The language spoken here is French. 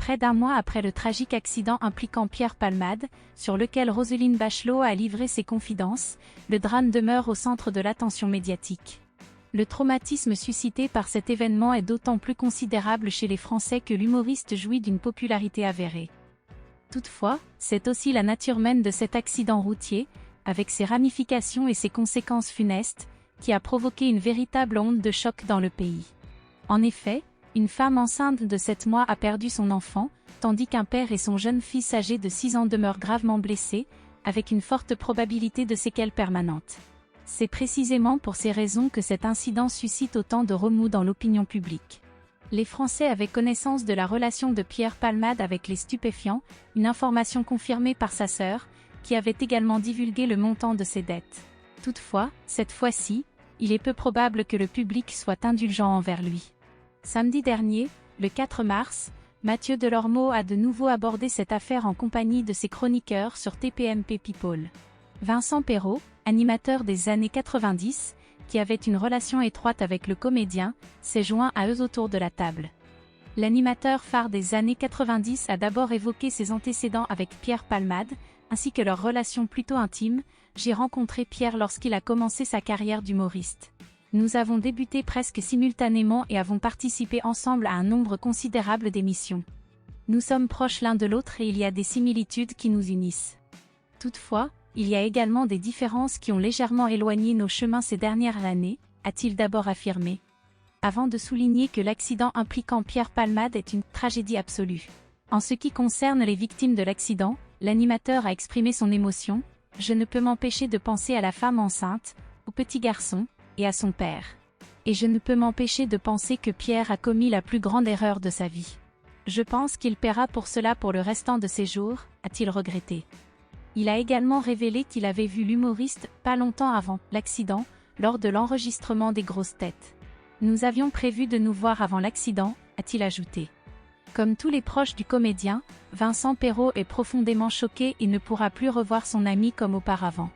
Près d'un mois après le tragique accident impliquant Pierre Palmade, sur lequel Roselyne Bachelot a livré ses confidences, le drame demeure au centre de l'attention médiatique. Le traumatisme suscité par cet événement est d'autant plus considérable chez les Français que l'humoriste jouit d'une popularité avérée. Toutefois, c'est aussi la nature même de cet accident routier, avec ses ramifications et ses conséquences funestes, qui a provoqué une véritable onde de choc dans le pays. En effet, une femme enceinte de 7 mois a perdu son enfant, tandis qu'un père et son jeune fils âgé de 6 ans demeurent gravement blessés, avec une forte probabilité de séquelles permanentes. C'est précisément pour ces raisons que cet incident suscite autant de remous dans l'opinion publique. Les Français avaient connaissance de la relation de Pierre Palmade avec les stupéfiants, une information confirmée par sa sœur, qui avait également divulgué le montant de ses dettes. Toutefois, cette fois-ci, il est peu probable que le public soit indulgent envers lui. Samedi dernier, le 4 mars, Mathieu Delormeau a de nouveau abordé cette affaire en compagnie de ses chroniqueurs sur TPMP People. Vincent Perrault, animateur des années 90, qui avait une relation étroite avec le comédien, s'est joint à eux autour de la table. L'animateur phare des années 90 a d'abord évoqué ses antécédents avec Pierre Palmade, ainsi que leur relation plutôt intime. J'ai rencontré Pierre lorsqu'il a commencé sa carrière d'humoriste. Nous avons débuté presque simultanément et avons participé ensemble à un nombre considérable d'émissions. Nous sommes proches l'un de l'autre et il y a des similitudes qui nous unissent. Toutefois, il y a également des différences qui ont légèrement éloigné nos chemins ces dernières années, a-t-il d'abord affirmé. Avant de souligner que l'accident impliquant Pierre Palmade est une tragédie absolue. En ce qui concerne les victimes de l'accident, l'animateur a exprimé son émotion. « Je ne peux m'empêcher de penser à la femme enceinte, au petit garçon, et à son père. Et je ne peux m'empêcher de penser que Pierre a commis la plus grande erreur de sa vie. Je pense qu'il paiera pour cela pour le restant de ses jours, a-t-il regretté. Il a également révélé qu'il avait vu l'humoriste pas longtemps avant l'accident, lors de l'enregistrement des grosses têtes. Nous avions prévu de nous voir avant l'accident, a-t-il ajouté. Comme tous les proches du comédien, Vincent Perrault est profondément choqué et ne pourra plus revoir son ami comme auparavant.